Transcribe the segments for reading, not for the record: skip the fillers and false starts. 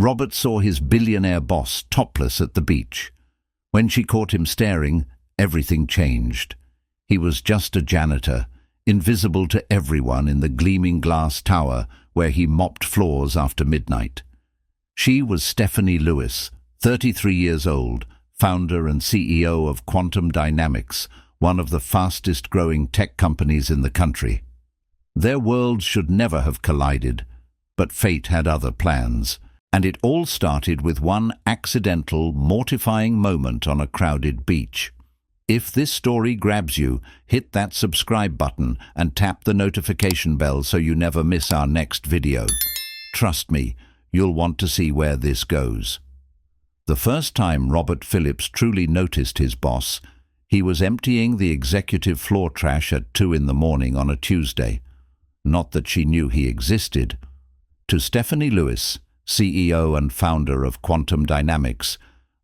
Robert saw his billionaire boss topless at the beach. When she caught him staring, everything changed. He was just a janitor, invisible to everyone in the gleaming glass tower where he mopped floors after midnight. She was Stephanie Lewis, 33 years old, founder and CEO of Quantum Dynamics, one of the fastest-growing tech companies in the country. Their worlds should never have collided, but fate had other plans, and it all started with one accidental, mortifying moment on a crowded beach. If this story grabs you, hit that subscribe button and tap the notification bell so you never miss our next video. Trust me, you'll want to see where this goes. The first time Robert Phillips truly noticed his boss, he was emptying the executive floor trash at 2 in the morning on a Tuesday. Not that she knew he existed. To Stephanie Lewis, CEO and founder of Quantum Dynamics,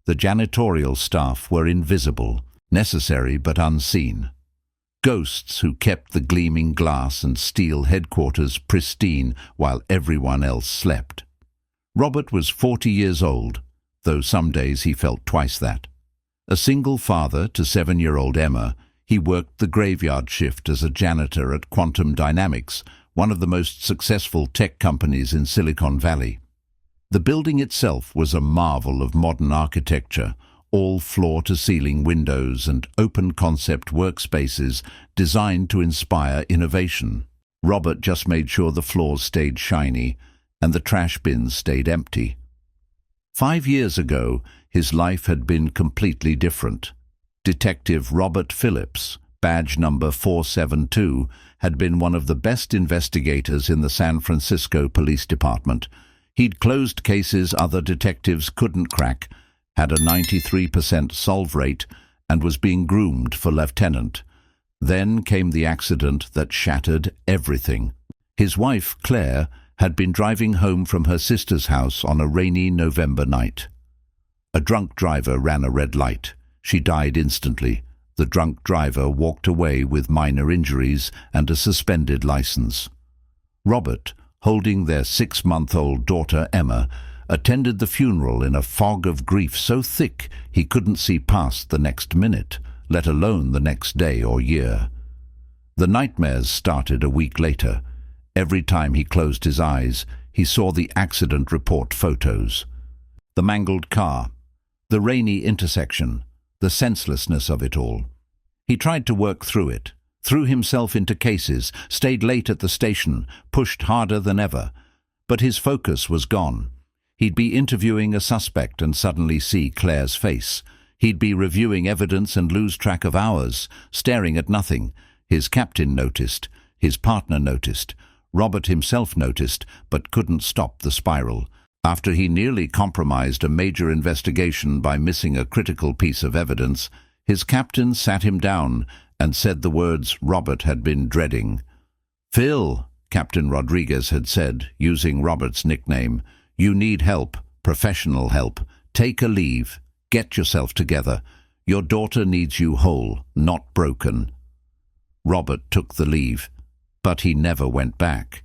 the janitorial staff were invisible, necessary but unseen. Ghosts who kept the gleaming glass and steel headquarters pristine while everyone else slept. Robert was 40 years old, though some days he felt twice that. A single father to 7-year-old Emma, he worked the graveyard shift as a janitor at Quantum Dynamics, one of the most successful tech companies in Silicon Valley. The building itself was a marvel of modern architecture, all floor-to-ceiling windows and open-concept workspaces designed to inspire innovation. Robert just made sure the floors stayed shiny and the trash bins stayed empty. 5 years ago, his life had been completely different. Detective Robert Phillips, badge number 472, had been one of the best investigators in the San Francisco Police Department. He'd closed cases other detectives couldn't crack, had a 93% solve rate, and was being groomed for lieutenant. Then came the accident that shattered everything. His wife, Claire, had been driving home from her sister's house on a rainy November night. A drunk driver ran a red light. She died instantly. The drunk driver walked away with minor injuries and a suspended license. Robert, holding their 6-month-old daughter Emma, attended the funeral in a fog of grief so thick he couldn't see past the next minute, let alone the next day or year. The nightmares started a week later. Every time he closed his eyes, he saw the accident report photos. The mangled car, the rainy intersection, the senselessness of it all. He tried to work through it, threw himself into cases, stayed late at the station, pushed harder than ever. But his focus was gone. He'd be interviewing a suspect and suddenly see Claire's face. He'd be reviewing evidence and lose track of hours, staring at nothing. His captain noticed. His partner noticed. Robert himself noticed, but couldn't stop the spiral. After he nearly compromised a major investigation by missing a critical piece of evidence, his captain sat him down and said the words Robert had been dreading. "Phil," Captain Rodriguez had said, using Robert's nickname, "you need help, professional help. Take a leave. Get yourself together. Your daughter needs you whole, not broken." Robert took the leave, but he never went back.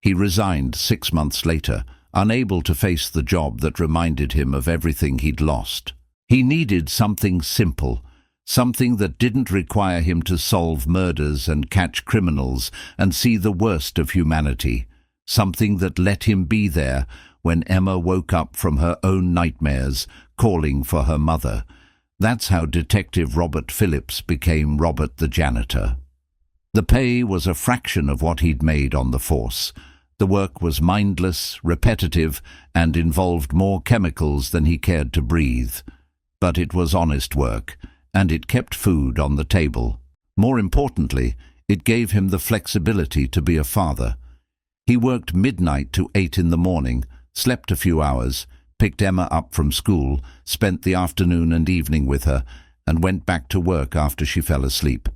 He resigned 6 months later, unable to face the job that reminded him of everything he'd lost. He needed something simple, something that didn't require him to solve murders and catch criminals and see the worst of humanity, something that let him be there when Emma woke up from her own nightmares, calling for her mother. That's how Detective Robert Phillips became Robert the Janitor. The pay was a fraction of what he'd made on the force. The work was mindless, repetitive, and involved more chemicals than he cared to breathe. But it was honest work, and it kept food on the table. More importantly, it gave him the flexibility to be a father. He worked midnight to 8 in the morning, slept a few hours, picked Emma up from school, spent the afternoon and evening with her, and went back to work after she fell asleep.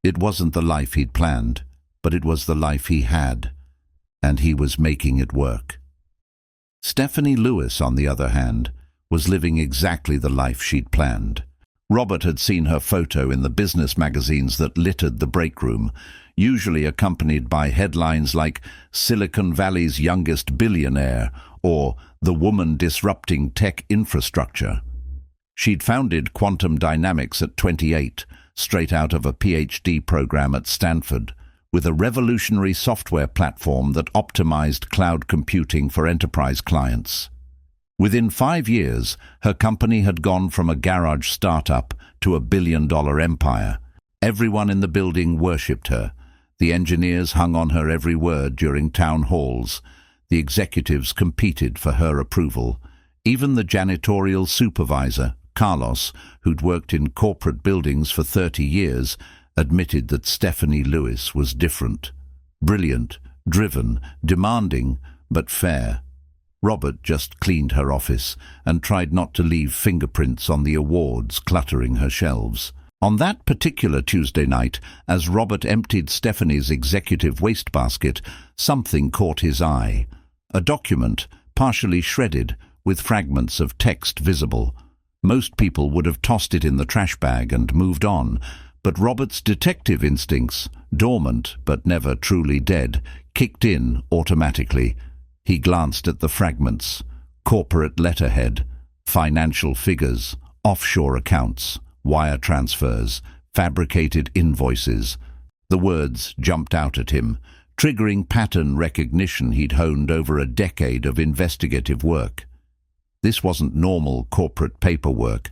It wasn't the life he'd planned, but it was the life he had, and he was making it work. Stephanie Lewis, on the other hand, was living exactly the life she'd planned. Robert had seen her photo in the business magazines that littered the break room. usually accompanied by headlines like Silicon Valley's youngest billionaire or the woman disrupting tech infrastructure. She'd founded quantum dynamics at 28, straight out of a PhD program at Stanford, with a revolutionary software platform that optimized cloud computing for enterprise clients. Within 5 years, her company had gone from a garage startup to a billion-dollar empire. Everyone in the building worshipped her. The engineers hung on her every word during town halls. The executives competed for her approval. Even the janitorial supervisor, Carlos, who'd worked in corporate buildings for 30 years, admitted that Stephanie Lewis was different. Brilliant, driven, demanding, but fair. Robert just cleaned her office and tried not to leave fingerprints on the awards cluttering her shelves. On that particular Tuesday night, as Robert emptied Stephanie's executive wastebasket, something caught his eye. A document, partially shredded, with fragments of text visible. Most people would have tossed it in the trash bag and moved on, but Robert's detective instincts, dormant but never truly dead, kicked in automatically. He glanced at the fragments: corporate letterhead, financial figures, offshore accounts, wire transfers, fabricated invoices. The words jumped out at him, triggering pattern recognition he'd honed over a decade of investigative work. This wasn't normal corporate paperwork.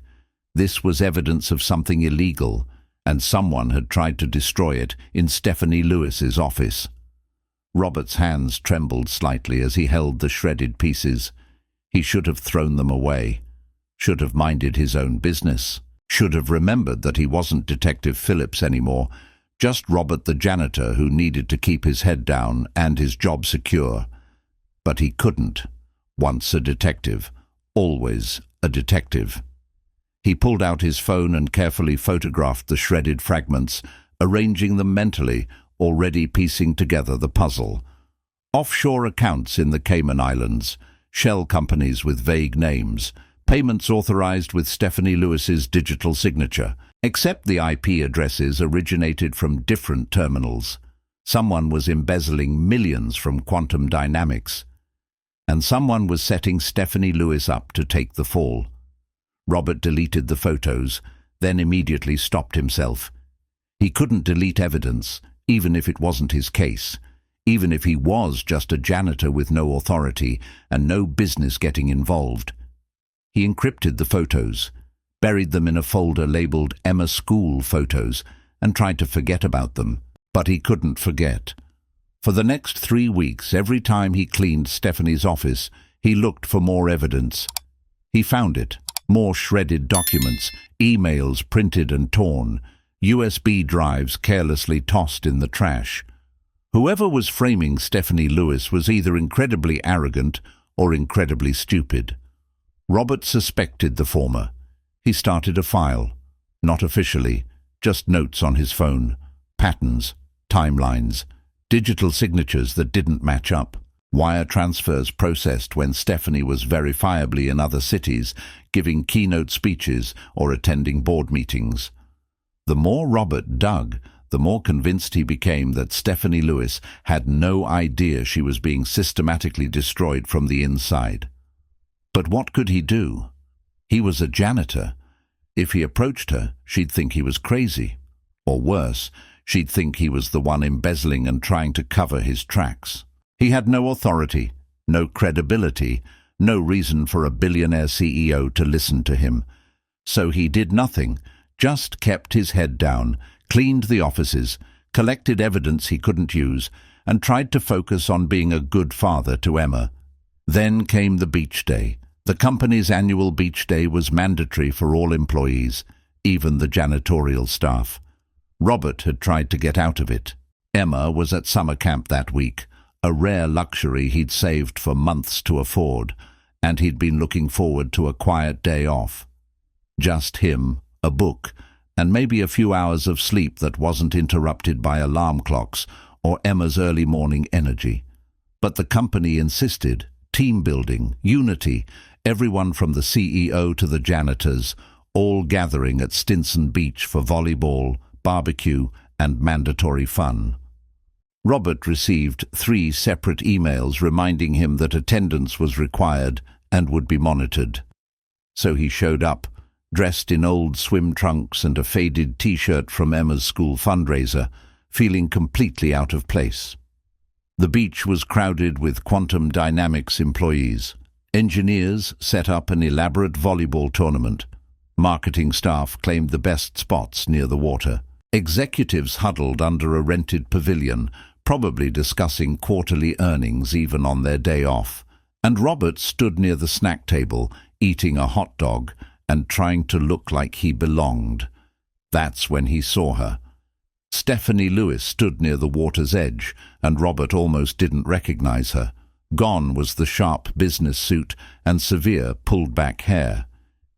This was evidence of something illegal, and someone had tried to destroy it in Stephanie Lewis's office. Robert's hands trembled slightly as he held the shredded pieces. He should have thrown them away, should have minded his own business, should have remembered that he wasn't Detective Phillips anymore, just Robert the janitor who needed to keep his head down and his job secure. But he couldn't. Once a detective, always a detective. He pulled out his phone and carefully photographed the shredded fragments, arranging them mentally, already piecing together the puzzle. Offshore accounts in the Cayman Islands, shell companies with vague names, payments authorized with Stephanie Lewis's digital signature, except the IP addresses originated from different terminals. Someone was embezzling millions from quantum dynamics, and someone was setting Stephanie Lewis up to take the fall. Robert deleted the photos, then immediately stopped himself. He couldn't delete evidence, even if it wasn't his case, even if he was just a janitor with no authority and no business getting involved. He encrypted the photos, buried them in a folder labeled Emma School Photos, and tried to forget about them. But he couldn't forget. For the next 3 weeks, every time he cleaned Stephanie's office, he looked for more evidence. He found it. More shredded documents, emails printed and torn, USB drives carelessly tossed in the trash. Whoever was framing Stephanie Lewis was either incredibly arrogant or incredibly stupid. Robert suspected the former. He started a file. Not officially, just notes on his phone. Patterns, timelines, digital signatures that didn't match up. Wire transfers processed when Stephanie was verifiably in other cities, giving keynote speeches or attending board meetings. The more Robert dug, the more convinced he became that Stephanie Lewis had no idea she was being systematically destroyed from the inside. But what could he do? He was a janitor. If he approached her, she'd think he was crazy. Or worse, she'd think he was the one embezzling and trying to cover his tracks. He had no authority, no credibility, no reason for a billionaire CEO to listen to him. So he did nothing, just kept his head down, cleaned the offices, collected evidence he couldn't use, and tried to focus on being a good father to Emma. Then came the beach day. The company's annual beach day was mandatory for all employees, even the janitorial staff. Robert had tried to get out of it. Emma was at summer camp that week, a rare luxury he'd saved for months to afford, and he'd been looking forward to a quiet day off. Just him, a book, and maybe a few hours of sleep that wasn't interrupted by alarm clocks or Emma's early morning energy. But the company insisted. Team building, unity, everyone from the CEO to the janitors, all gathering at Stinson Beach for volleyball, barbecue, and mandatory fun. Robert received 3 separate emails reminding him that attendance was required and would be monitored. So he showed up, dressed in old swim trunks and a faded t-shirt from Emma's school fundraiser, feeling completely out of place. The beach was crowded with Quantum Dynamics employees. Engineers set up an elaborate volleyball tournament. Marketing staff claimed the best spots near the water. Executives huddled under a rented pavilion, probably discussing quarterly earnings even on their day off. And Robert stood near the snack table, eating a hot dog and trying to look like he belonged. That's when he saw her. Stephanie Lewis stood near the water's edge, and Robert almost didn't recognize her. Gone was the sharp business suit and severe pulled-back hair.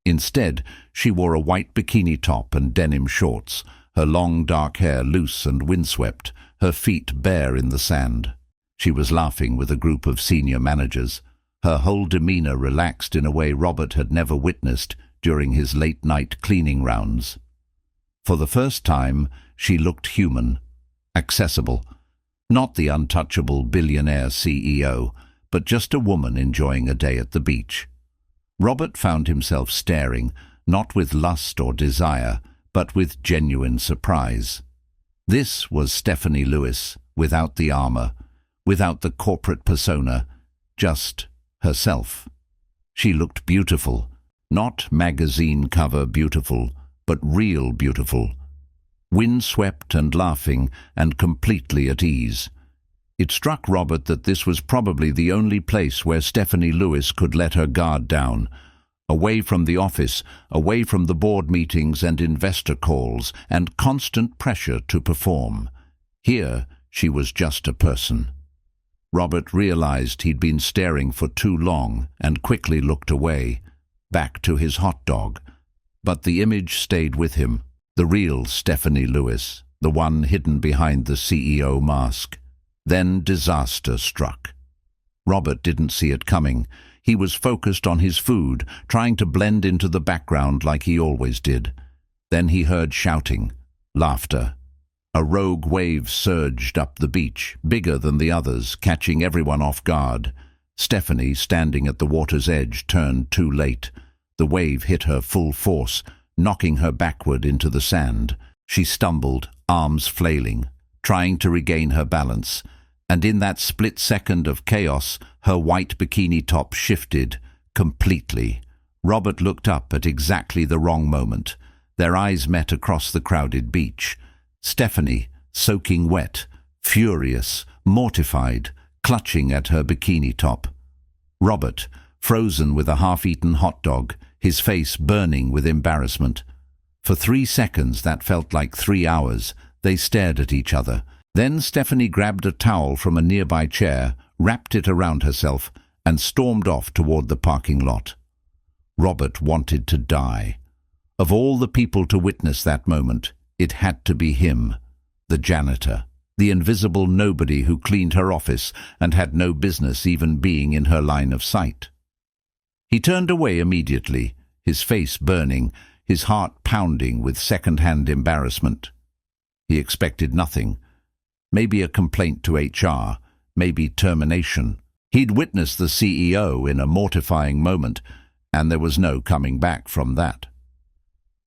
Instead, she wore a white bikini top and denim shorts, her long dark hair loose and windswept, her feet bare in the sand. She was laughing with a group of senior managers, her whole demeanor relaxed in a way Robert had never witnessed during his late-night cleaning rounds. For the first time, she looked human, accessible, not the untouchable billionaire CEO, but just a woman enjoying a day at the beach. Robert found himself staring, not with lust or desire, but with genuine surprise. This was Stephanie Lewis, without the armor, without the corporate persona, just herself. She looked beautiful, not magazine cover beautiful, but real beautiful. Windswept and laughing and completely at ease. It struck Robert that this was probably the only place where Stephanie Lewis could let her guard down, away from the office, away from the board meetings and investor calls and constant pressure to perform. Here, she was just a person. Robert realized he'd been staring for too long and quickly looked away, back to his hot dog. But the image stayed with him, the real Stephanie Lewis, the one hidden behind the CEO mask. Then disaster struck. Robert didn't see it coming. He was focused on his food, trying to blend into the background like he always did. Then he heard shouting, laughter. A rogue wave surged up the beach, bigger than the others, catching everyone off guard. Stephanie, standing at the water's edge, turned too late. The wave hit her full force, knocking her backward into the sand. She stumbled, arms flailing, trying to regain her balance. And in that split second of chaos, her white bikini top shifted completely. Robert looked up at exactly the wrong moment. Their eyes met across the crowded beach. Stephanie, soaking wet, furious, mortified, clutching at her bikini top. Robert, frozen with a half-eaten hot dog, his face burning with embarrassment. For 3 seconds that felt like 3 hours. They stared at each other. Then Stephanie grabbed a towel from a nearby chair, wrapped it around herself, and stormed off toward the parking lot. Robert wanted to die. Of all the people to witness that moment, it had to be him, the janitor, the invisible nobody who cleaned her office and had no business even being in her line of sight. He turned away immediately, his face burning, his heart pounding with second-hand embarrassment. He expected nothing. Maybe a complaint to HR, maybe termination. He'd witnessed the CEO in a mortifying moment, and there was no coming back from that.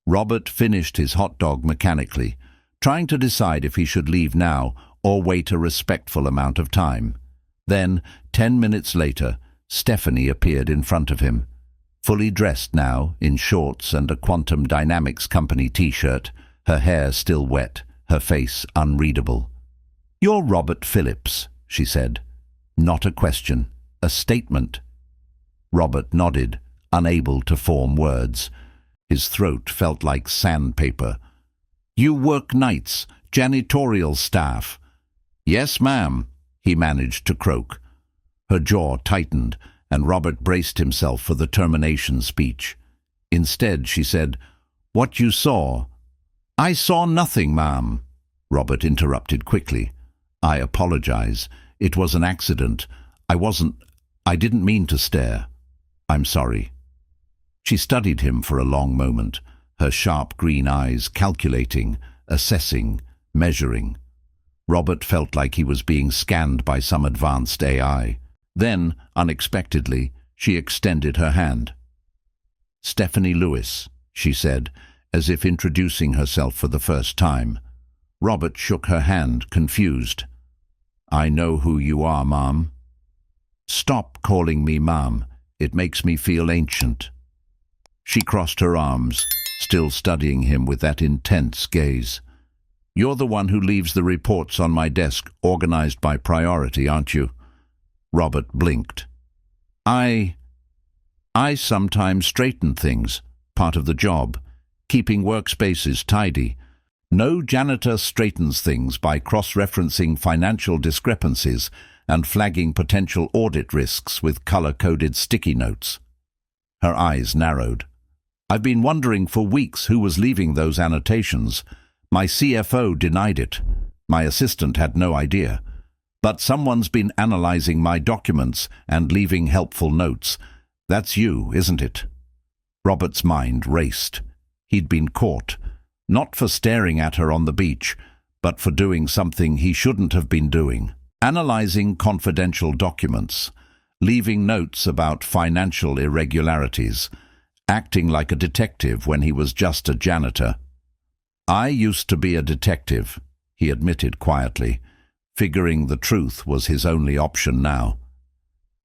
Robert finished his hot dog mechanically, trying to decide if he should leave now or wait a respectful amount of time. Then, 10 minutes later, Stephanie appeared in front of him, fully dressed now, in shorts and a Quantum Dynamics Company t-shirt, her hair still wet, her face unreadable. "You're Robert Phillips," she said. Not a question, a statement. Robert nodded, unable to form words. His throat felt like sandpaper. "You work nights, janitorial staff." "Yes, ma'am," he managed to croak. Her jaw tightened, and Robert braced himself for the termination speech. Instead, she said, "What you saw?" "I saw nothing, ma'am." Robert interrupted quickly. "I apologize. It was an accident. I didn't mean to stare. I'm sorry." She studied him for a long moment, her sharp green eyes calculating, assessing, measuring. Robert felt like he was being scanned by some advanced AI. Then, unexpectedly, she extended her hand. "Stephanie Lewis," she said, as if introducing herself for the first time. Robert shook her hand, confused. "I know who you are, Ma'am." "Stop calling me Ma'am. It makes me feel ancient." She crossed her arms, still studying him with that intense gaze. "You're the one who leaves the reports on my desk organized by priority, aren't you?" Robert blinked. I sometimes straighten things, part of the job, keeping workspaces tidy. No janitor straightens things by cross-referencing financial discrepancies and flagging potential audit risks with color-coded sticky notes." Her eyes narrowed. "I've been wondering for weeks who was leaving those annotations. My CFO denied it. My assistant had no idea. But someone's been analyzing my documents and leaving helpful notes. That's you, isn't it?" Robert's mind raced. He'd been caught, not for staring at her on the beach, but for doing something he shouldn't have been doing. Analyzing confidential documents, leaving notes about financial irregularities, acting like a detective when he was just a janitor. "I used to be a detective," he admitted quietly, figuring the truth was his only option now.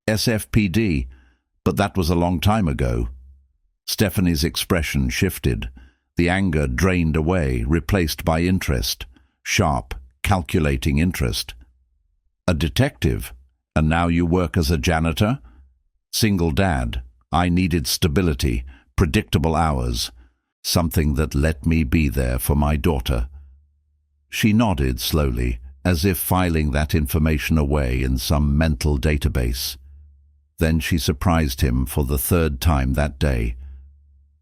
"SFPD, but that was a long time ago." Stephanie's expression shifted. The anger drained away, replaced by interest. Sharp, calculating interest. "A detective? And now you work as a janitor?" "Single dad. I needed stability, predictable hours, something that let me be there for my daughter." She nodded slowly, as if filing that information away in some mental database. Then she surprised him for the third time that day.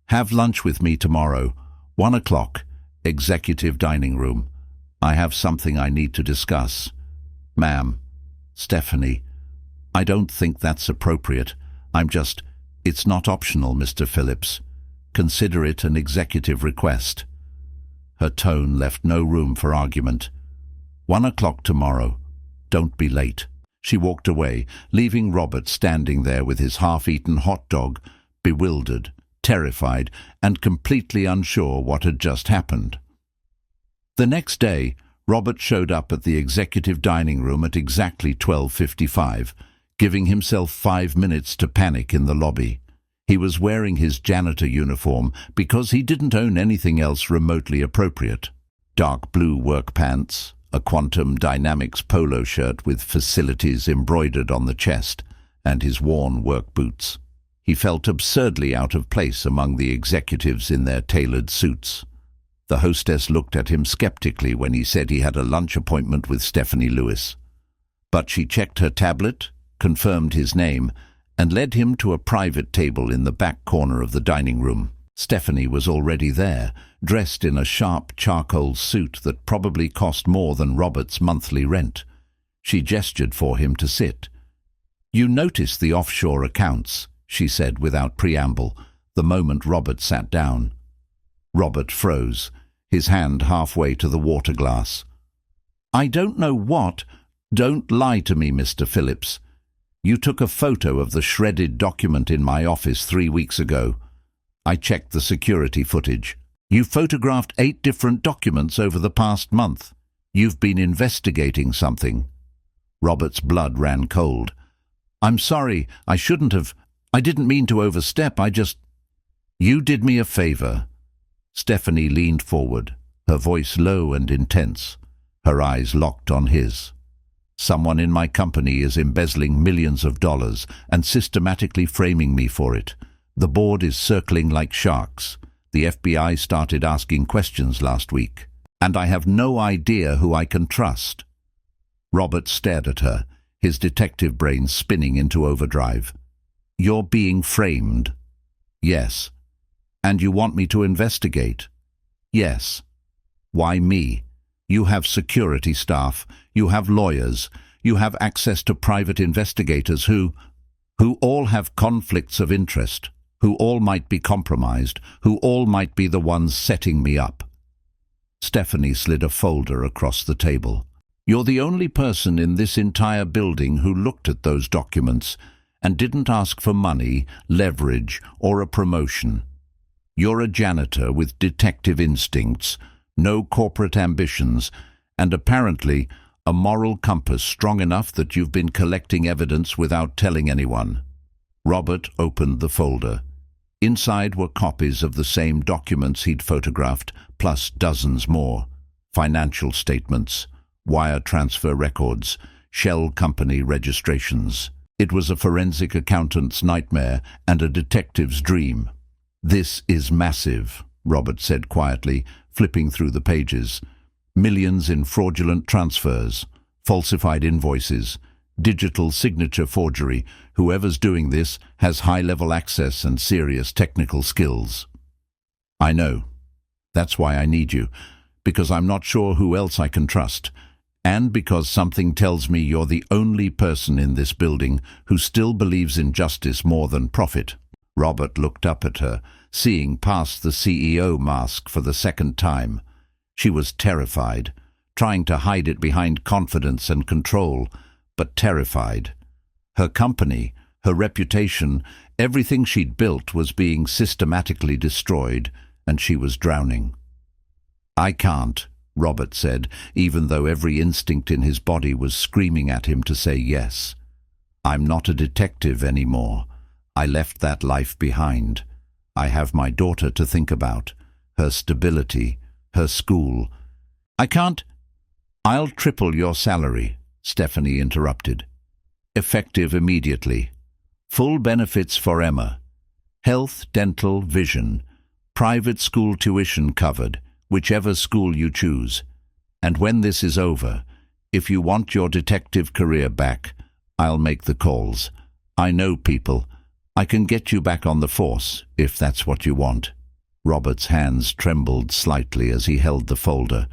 "Have lunch with me tomorrow, 1 o'clock, executive dining room. I have something I need to discuss." "Ma'am, Stephanie, I don't think that's appropriate. It's not optional, Mr. Phillips. Consider it an executive request." Her tone left no room for argument. 1 o'clock tomorrow. Don't be late." She walked away, leaving Robert standing there with his half-eaten hot dog, bewildered, terrified, and completely unsure what had just happened. The next day, Robert showed up at the executive dining room at exactly 12:55, giving himself 5 minutes to panic in the lobby. He was wearing his janitor uniform because he didn't own anything else remotely appropriate. Dark blue work pants, a Quantum Dynamics polo shirt with facilities embroidered on the chest, and his worn work boots. He felt absurdly out of place among the executives in their tailored suits. The hostess looked at him skeptically when he said he had a lunch appointment with Stephanie Lewis. But she checked her tablet, confirmed his name, and led him to a private table in the back corner of the dining room. Stephanie was already there, dressed in a sharp charcoal suit that probably cost more than Robert's monthly rent. She gestured for him to sit. "You notice the offshore accounts," she said without preamble, the moment Robert sat down. Robert froze, his hand halfway to the water glass. "I don't know what—" "Don't lie to me, Mr. Phillips. You took a photo of the shredded document in my office 3 weeks ago. I checked the security footage. You photographed 8 different documents over the past month. You've been investigating something." Robert's blood ran cold. "I'm sorry, I shouldn't have. I didn't mean to overstep, You did me a favor." Stephanie leaned forward, her voice low and intense, her eyes locked on his. "Someone in my company is embezzling millions of dollars and systematically framing me for it. The board is circling like sharks. The FBI started asking questions last week, and I have no idea who I can trust." Robert stared at her, his detective brain spinning into overdrive. "You're being framed?" "Yes." "And you want me to investigate?" "Yes." "Why me? You have security staff, you have lawyers, you have access to private investigators who all have conflicts of interest, who all might be compromised, who all might be the ones setting me up." Stephanie slid a folder across the table. You're the only person in this entire building who looked at those documents and didn't ask for money, leverage, or a promotion. You're a janitor with detective instincts, no corporate ambitions, and apparently a moral compass strong enough that you've been collecting evidence without telling anyone. Robert opened the folder. Inside were copies of the same documents he'd photographed, plus dozens more. Financial statements, wire transfer records, shell company registrations. It was a forensic accountant's nightmare and a detective's dream. "This is massive," Robert said quietly, flipping through the pages. "Millions in fraudulent transfers, falsified invoices, digital signature forgery. Whoever's doing this has high-level access and serious technical skills." "I know. That's why I need you, because I'm not sure who else I can trust. And because something tells me you're the only person in this building who still believes in justice more than profit." Robert looked up at her, seeing past the CEO mask for the second time. She was terrified, trying to hide it behind confidence and control, but terrified. Her company, her reputation, everything she'd built was being systematically destroyed, and she was drowning. "I can't," Robert said, even though every instinct in his body was screaming at him to say yes. "I'm not a detective anymore. I left that life behind. I have my daughter to think about, her stability, her school." "I can't—" "I'll triple your salary," Stephanie interrupted. "Effective immediately. Full benefits for Emma. Health, dental, vision. Private school tuition covered, whichever school you choose. And when this is over, if you want your detective career back, I'll make the calls. I know people. I can get you back on the force, if that's what you want." Robert's hands trembled slightly as he held the folder.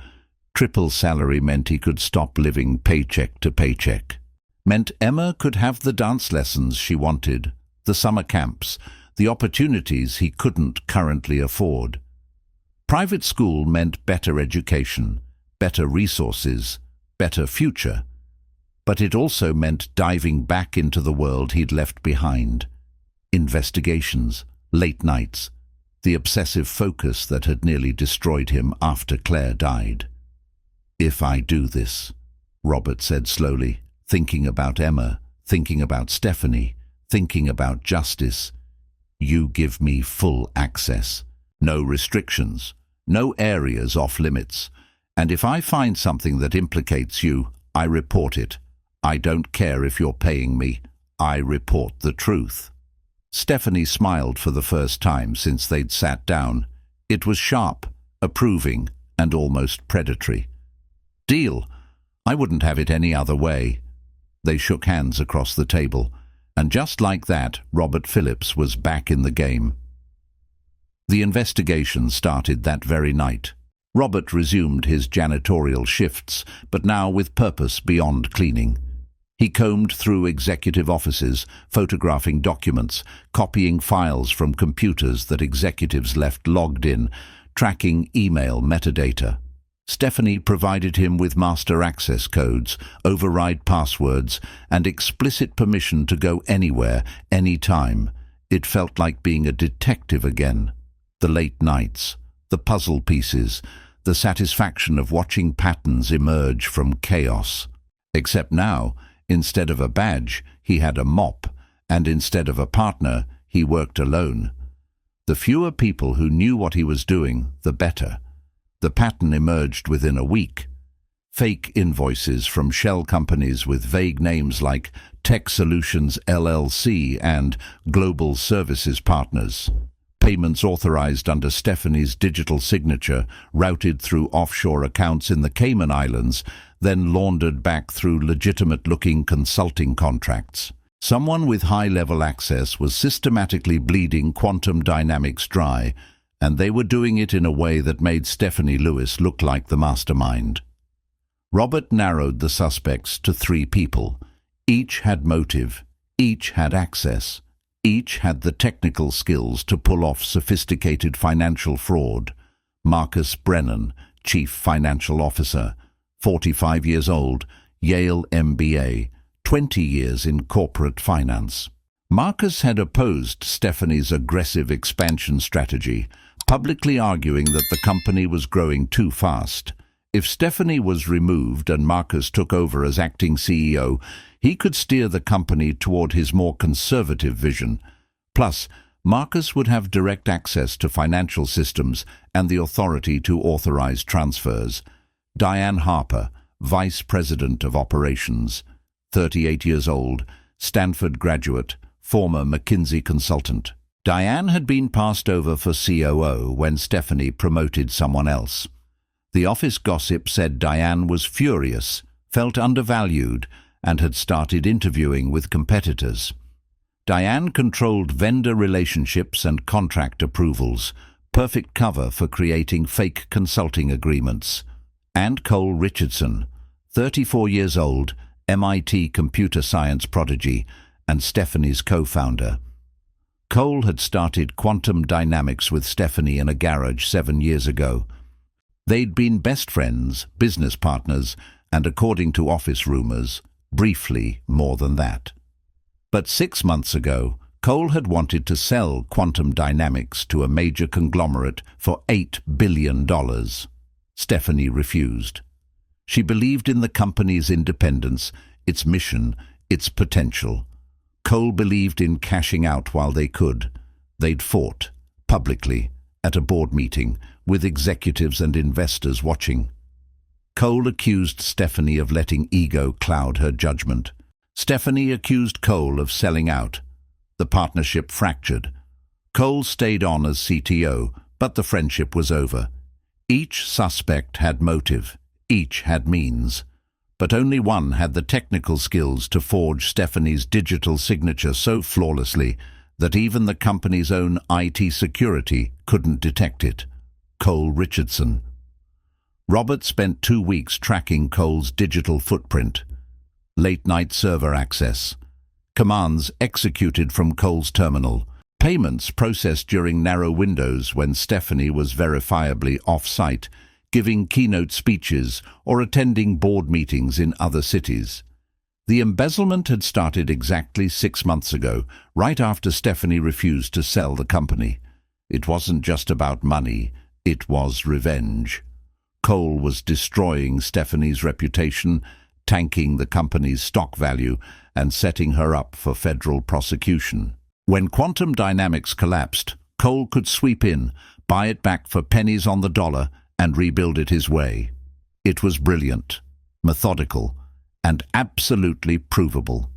Triple salary meant he could stop living paycheck to paycheck. Meant Emma could have the dance lessons she wanted, the summer camps, the opportunities he couldn't currently afford. Private school meant better education, better resources, better future. But it also meant diving back into the world he'd left behind. Investigations, late nights, the obsessive focus that had nearly destroyed him after Claire died. "If I do this," Robert said slowly, thinking about Emma, thinking about Stephanie, thinking about justice, "you give me full access. No restrictions, no areas off limits. And if I find something that implicates you, I report it. I don't care if you're paying me. I report the truth." Stephanie smiled for the first time since they'd sat down. It was sharp, approving, and almost predatory. "Deal. I wouldn't have it any other way." They shook hands across the table, and just like that, Robert Phillips was back in the game. The investigation started that very night. Robert resumed his janitorial shifts, but now with purpose beyond cleaning. He combed through executive offices, photographing documents, copying files from computers that executives left logged in, tracking email metadata. Stephanie provided him with master access codes, override passwords, and explicit permission to go anywhere, anytime. It felt like being a detective again. The late nights, the puzzle pieces, the satisfaction of watching patterns emerge from chaos. Except now, instead of a badge, he had a mop, and instead of a partner, he worked alone. The fewer people who knew what he was doing, the better. The pattern emerged within a week. Fake invoices from shell companies with vague names like Tech Solutions LLC and Global Services Partners. Payments authorized under Stephanie's digital signature, routed through offshore accounts in the Cayman Islands, then laundered back through legitimate-looking consulting contracts. Someone with high-level access was systematically bleeding quantum dynamics dry, and they were doing it in a way that made Stephanie Lewis look like the mastermind. Robert narrowed the suspects to 3 people. Each had motive, each had access. Each had the technical skills to pull off sophisticated financial fraud. Marcus Brennan, Chief Financial Officer. 45 years old, Yale MBA, 20 years in corporate finance. Marcus had opposed Stephanie's aggressive expansion strategy, publicly arguing that the company was growing too fast. If Stephanie was removed and Marcus took over as acting CEO, he could steer the company toward his more conservative vision. Plus, Marcus would have direct access to financial systems and the authority to authorize transfers. Diane Harper, Vice President of Operations, 38 years old, Stanford graduate, former McKinsey consultant. Diane had been passed over for COO when Stephanie promoted someone else. The office gossip said Diane was furious, felt undervalued, and had started interviewing with competitors. Diane controlled vendor relationships and contract approvals, perfect cover for creating fake consulting agreements. And Cole Richardson, 34 years old, MIT computer science prodigy, and Stephanie's co-founder. Cole had started Quantum Dynamics with Stephanie in a garage 7 years ago. They'd been best friends, business partners, and according to office rumors, briefly more than that. But 6 months ago, Cole had wanted to sell Quantum Dynamics to a major conglomerate for $8 billion. Stephanie refused. She believed in the company's independence, its mission, its potential. Cole believed in cashing out while they could. They'd fought, publicly, at a board meeting, with executives and investors watching. Cole accused Stephanie of letting ego cloud her judgment. Stephanie accused Cole of selling out. The partnership fractured. Cole stayed on as CTO, but the friendship was over. Each suspect had motive, each had means, but only one had the technical skills to forge Stephanie's digital signature so flawlessly that even the company's own IT security couldn't detect it. Cole Richardson. Robert spent 2 weeks tracking Cole's digital footprint. Late-night server access. Commands executed from Cole's terminal. Payments processed during narrow windows when Stephanie was verifiably off-site, giving keynote speeches or attending board meetings in other cities. The embezzlement had started exactly 6 months ago, right after Stephanie refused to sell the company. It wasn't just about money, it was revenge. Cole was destroying Stephanie's reputation, tanking the company's stock value, and setting her up for federal prosecution. When Quantum Dynamics collapsed, Cole could sweep in, buy it back for pennies on the dollar, and rebuild it his way. It was brilliant, methodical, and absolutely provable.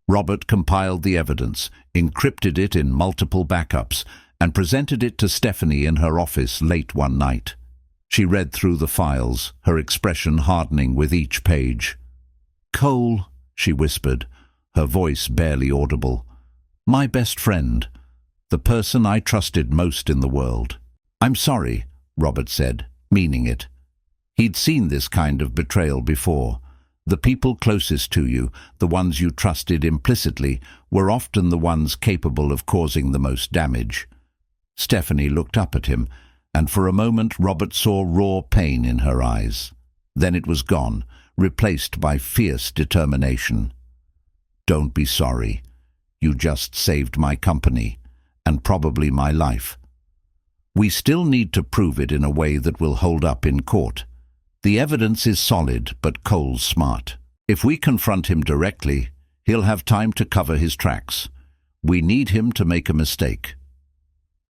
Robert compiled the evidence, encrypted it in multiple backups, and presented it to Stephanie in her office late one night. She read through the files, her expression hardening with each page. "Cole," she whispered, her voice barely audible. "My best friend, the person I trusted most in the world." "I'm sorry," Robert said, meaning it. He'd seen this kind of betrayal before. The people closest to you, the ones you trusted implicitly, were often the ones capable of causing the most damage. Stephanie looked up at him, and for a moment Robert saw raw pain in her eyes. Then it was gone, replaced by fierce determination. "Don't be sorry. You just saved my company, and probably my life. We still need to prove it in a way that will hold up in court. The evidence is solid, but Cole's smart. If we confront him directly, he'll have time to cover his tracks. We need him to make a mistake."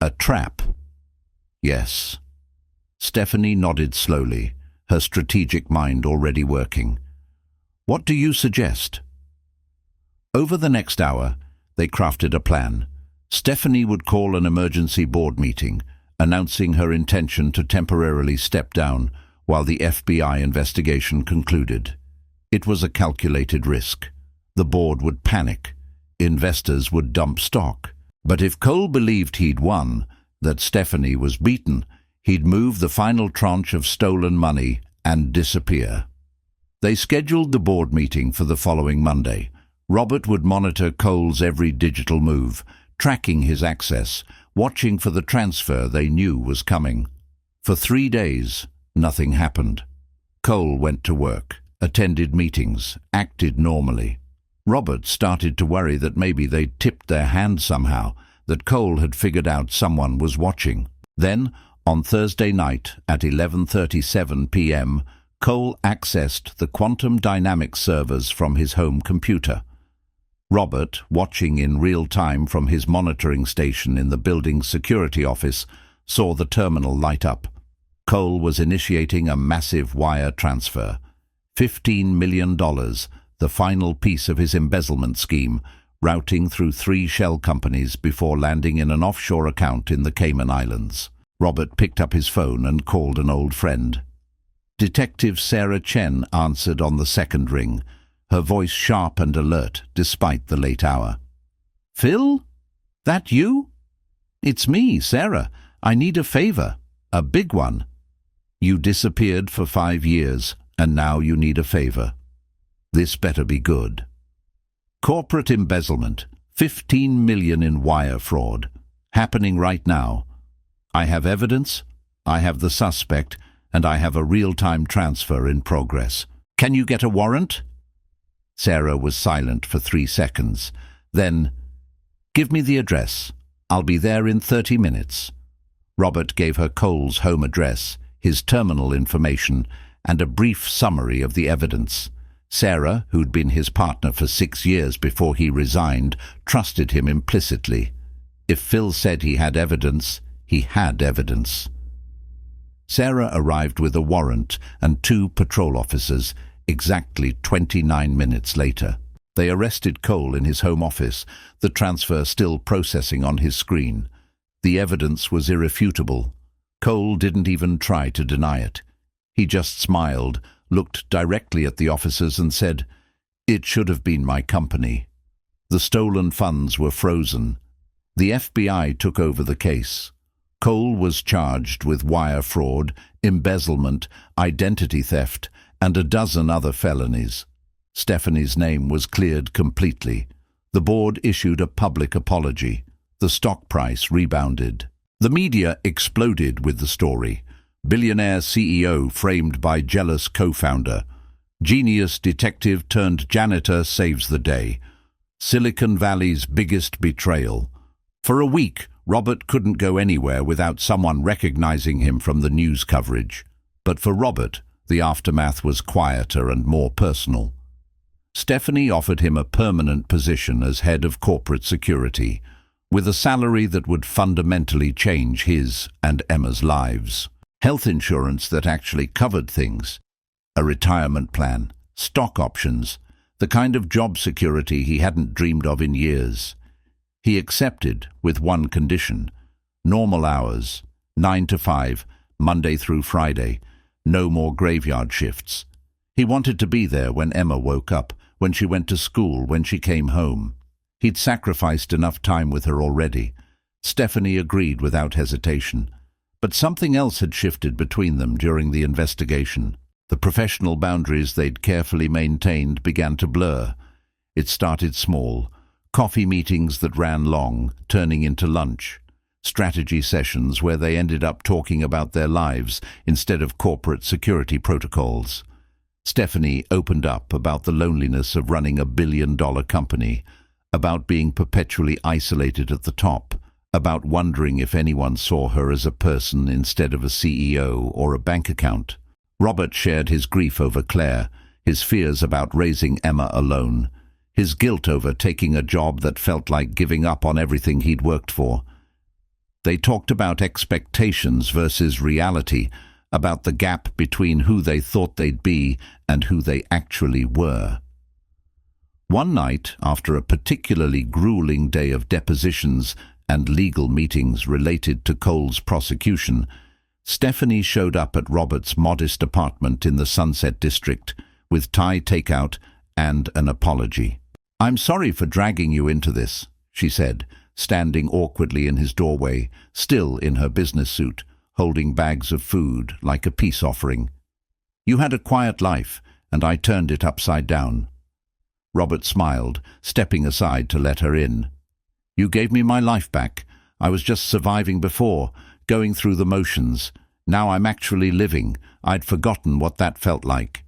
"A trap?" "Yes." Stephanie nodded slowly, her strategic mind already working. "What do you suggest?" Over the next hour, they crafted a plan. Stephanie would call an emergency board meeting, announcing her intention to temporarily step down while the FBI investigation concluded. It was a calculated risk. The board would panic. Investors would dump stock. But if Cole believed he'd won, that Stephanie was beaten, he'd move the final tranche of stolen money and disappear. They scheduled the board meeting for the following Monday. Robert would monitor Cole's every digital move, tracking his access, watching for the transfer they knew was coming. For 3 days, nothing happened. Cole went to work, attended meetings, acted normally. Robert started to worry that maybe they'd tipped their hand somehow, that Cole had figured out someone was watching. Then, on Thursday night at 11:37 p.m., Cole accessed the quantum dynamics servers from his home computer. Robert, watching in real time from his monitoring station in the building's security office, saw the terminal light up. Cole was initiating a massive wire transfer. $15 million, the final piece of his embezzlement scheme, routing through 3 shell companies before landing in an offshore account in the Cayman Islands. Robert picked up his phone and called an old friend. Detective Sarah Chen answered on the second ring, her voice sharp and alert despite the late hour. "Phil? That you?" "It's me, Sarah. I need a favor. A big one." "You disappeared for 5 years, and now you need a favor. This better be good. Corporate embezzlement, 15 million in wire fraud, happening right now. I have evidence, I have the suspect, and I have a real-time transfer in progress. Can you get a warrant?" Sarah was silent for 3 seconds. Then, "Give me the address. I'll be there in 30 minutes. Robert gave her Cole's home address, his terminal information, and a brief summary of the evidence. Sarah, who'd been his partner for 6 years before he resigned, trusted him implicitly. If Phil said he had evidence, he had evidence. Sarah arrived with a warrant and 2 patrol officers exactly 29 minutes later. They arrested Cole in his home office, the transfer still processing on his screen. The evidence was irrefutable. Cole didn't even try to deny it. He just smiled, looked directly at the officers and said, "It should have been my company." The stolen funds were frozen. The FBI took over the case. Cole was charged with wire fraud, embezzlement, identity theft, and a dozen other felonies. Stephanie's name was cleared completely. The board issued a public apology. The stock price rebounded. The media exploded with the story. Billionaire CEO framed by jealous co-founder. Genius detective turned janitor saves the day. Silicon Valley's biggest betrayal. For a week, Robert couldn't go anywhere without someone recognizing him from the news coverage. But for Robert, the aftermath was quieter and more personal. Stephanie offered him a permanent position as head of corporate security, with a salary that would fundamentally change his and Emma's lives. Health insurance that actually covered things. A retirement plan, stock options, the kind of job security he hadn't dreamed of in years. He accepted with one condition: normal hours, 9 to 5, Monday through Friday, no more graveyard shifts. He wanted to be there when Emma woke up, when she went to school, when she came home. He'd sacrificed enough time with her already. Stephanie agreed without hesitation. But something else had shifted between them during the investigation. The professional boundaries they'd carefully maintained began to blur. It started small. Coffee meetings that ran long, turning into lunch. Strategy sessions where they ended up talking about their lives instead of corporate security protocols. Stephanie opened up about the loneliness of running a billion-dollar company, about being perpetually isolated at the top, about wondering if anyone saw her as a person instead of a CEO or a bank account. Robert shared his grief over Claire, his fears about raising Emma alone, his guilt over taking a job that felt like giving up on everything he'd worked for. They talked about expectations versus reality, about the gap between who they thought they'd be and who they actually were. One night, after a particularly grueling day of depositions and legal meetings related to Cole's prosecution, Stephanie showed up at Robert's modest apartment in the Sunset District with Thai takeout and an apology. "I'm sorry for dragging you into this," she said, standing awkwardly in his doorway, still in her business suit, holding bags of food like a peace offering. "You had a quiet life, and I turned it upside down." Robert smiled, stepping aside to let her in. "You gave me my life back. I was just surviving before, going through the motions. Now I'm actually living. I'd forgotten what that felt like.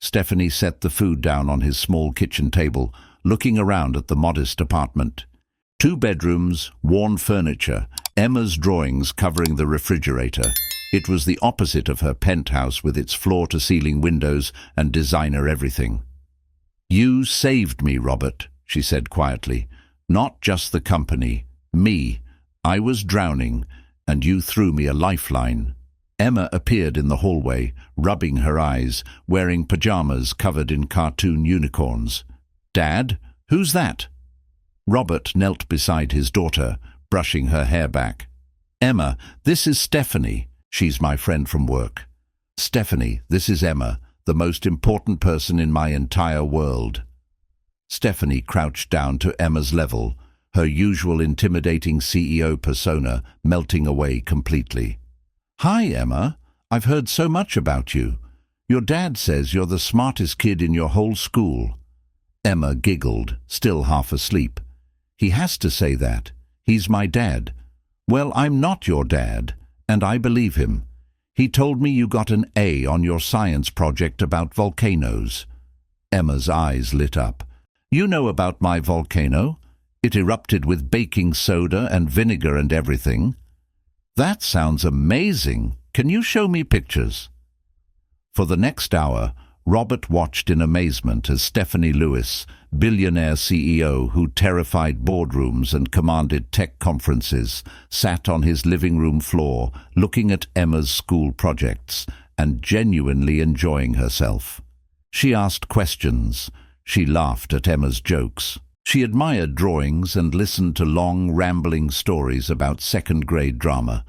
Stephanie set the food down on his small kitchen table, looking around at the modest apartment. 2 bedrooms, worn furniture, Emma's drawings covering the refrigerator. It was the opposite of her penthouse with its floor-to-ceiling windows and designer everything. "You saved me, Robert," she said quietly. "Not just the company. Me. I was drowning, and you threw me a lifeline." Emma appeared in the hallway, rubbing her eyes, wearing pajamas covered in cartoon unicorns. "Dad? Who's that?" Robert knelt beside his daughter, brushing her hair back. "Emma, this is Stephanie. She's my friend from work." "Stephanie, this is Emma, the most important person in my entire world." Stephanie crouched down to Emma's level, her usual intimidating CEO persona melting away completely. "Hi, Emma. I've heard so much about you. Your dad says you're the smartest kid in your whole school." Emma giggled, still half asleep. "He has to say that. He's my dad." "Well, I'm not your dad, and I believe him. He told me you got an A on your science project about volcanoes." Emma's eyes lit up. "You know about my volcano? It erupted with baking soda and vinegar and everything." "That sounds amazing. Can you show me pictures?" For the next hour, Robert watched in amazement as Stephanie Lewis, billionaire CEO who terrified boardrooms and commanded tech conferences, sat on his living room floor looking at Emma's school projects and genuinely enjoying herself. She asked questions. She laughed at Emma's jokes. She admired drawings and listened to long, rambling stories about second-grade drama.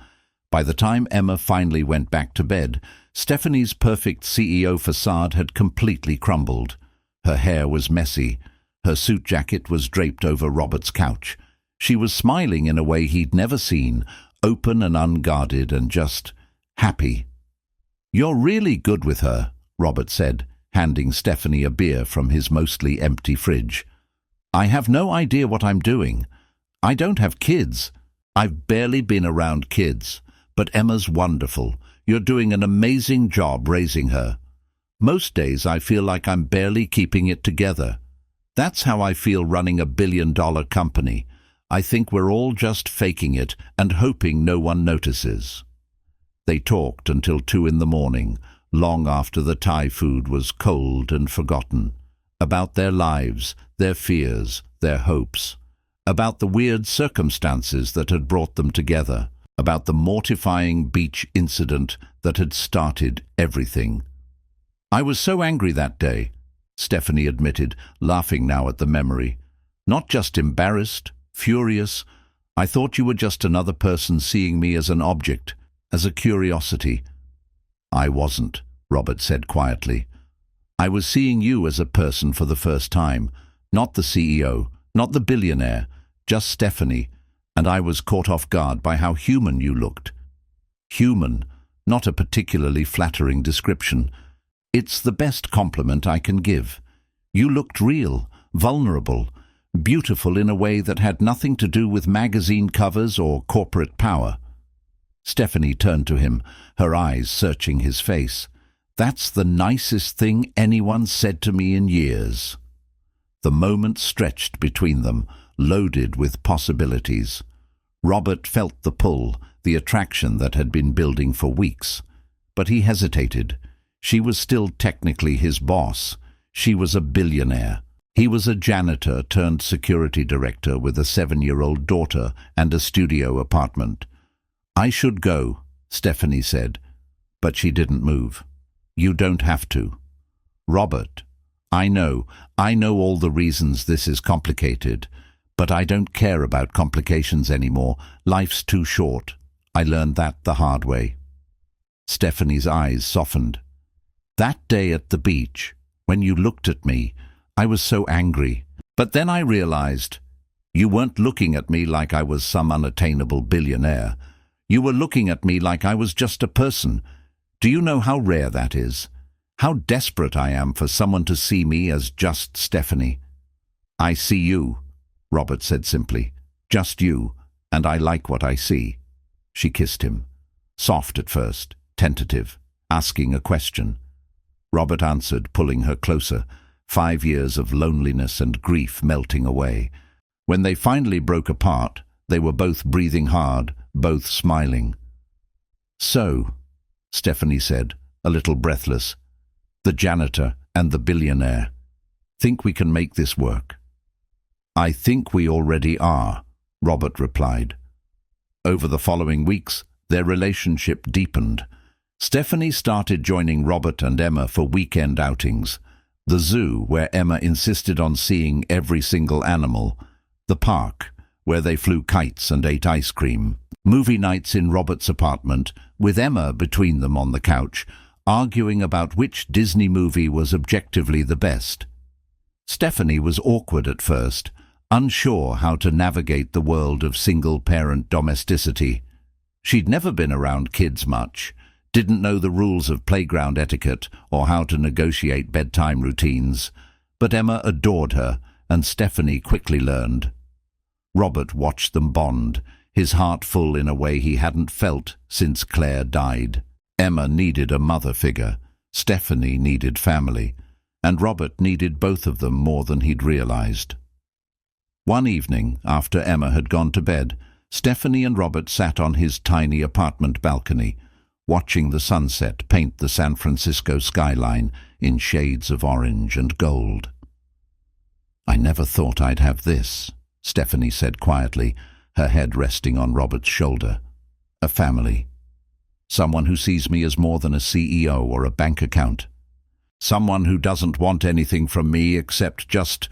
By the time Emma finally went back to bed, Stephanie's perfect CEO facade had completely crumbled. Her hair was messy. Her suit jacket was draped over Robert's couch. She was smiling in a way he'd never seen, open and unguarded and just happy. "You're really good with her," Robert said, handing Stephanie a beer from his mostly empty fridge. "I have no idea what I'm doing. I don't have kids. I've barely been around kids. But Emma's wonderful. You're doing an amazing job raising her. Most days I feel like I'm barely keeping it together. That's how I feel running a billion-dollar company. I think we're all just faking it and hoping no one notices." They talked until 2 in the morning, long after the Thai food was cold and forgotten, about their lives, their fears, their hopes, about the weird circumstances that had brought them together, about the mortifying beach incident that had started everything. "I was so angry that day," Stephanie admitted, laughing now at the memory. "Not just embarrassed, furious. I thought you were just another person seeing me as an object, as a curiosity." "I wasn't," Robert said quietly. "I was seeing you as a person for the first time, not the CEO, not the billionaire, just Stephanie, and I was caught off guard by how human you looked." "Human, not a particularly flattering description. It's the best compliment I can give. You looked real, vulnerable, beautiful in a way that had nothing to do with magazine covers or corporate power." Stephanie turned to him, her eyes searching his face. "That's the nicest thing anyone said to me in years." The moment stretched between them, loaded with possibilities. Robert felt the pull, the attraction that had been building for weeks. But he hesitated. She was still technically his boss. She was a billionaire. He was a janitor turned security director with a 7-year-old daughter and a studio apartment. "I should go," Stephanie said, but she didn't move. "You don't have to." "Robert, I know all the reasons this is complicated, but I don't care about complications anymore. Life's too short. I learned that the hard way." Stephanie's eyes softened. "That day at the beach, when you looked at me, I was so angry. But then I realized you weren't looking at me like I was some unattainable billionaire. You were looking at me like I was just a person. Do you know how rare that is? How desperate I am for someone to see me as just Stephanie." "I see you," Robert said simply. "Just you, and I like what I see." She kissed him. soft at first, tentative, asking a question. Robert answered, pulling her closer, 5 years of loneliness and grief melting away. When they finally broke apart, they were both breathing hard, both smiling. "So," Stephanie said, a little breathless, "the janitor and the billionaire. Think we can make this work?" "I think we already are," Robert replied. Over the following weeks, their relationship deepened. Stephanie started joining Robert and Emma for weekend outings. The zoo, where Emma insisted on seeing every single animal. The park, where they flew kites and ate ice cream. Movie nights in Robert's apartment, with Emma between them on the couch, arguing about which Disney movie was objectively the best. Stephanie was awkward at first, unsure how to navigate the world of single-parent domesticity. She'd never been around kids much, didn't know the rules of playground etiquette or how to negotiate bedtime routines, but Emma adored her, and Stephanie quickly learned. Robert watched them bond, his heart full in a way he hadn't felt since Claire died. Emma needed a mother figure, Stephanie needed family, and Robert needed both of them more than he'd realized. One evening, after Emma had gone to bed, Stephanie and Robert sat on his tiny apartment balcony, watching the sunset paint the San Francisco skyline in shades of orange and gold. "I never thought I'd have this," Stephanie said quietly, her head resting on Robert's shoulder. "A family. Someone who sees me as more than a CEO or a bank account. Someone who doesn't want anything from me except just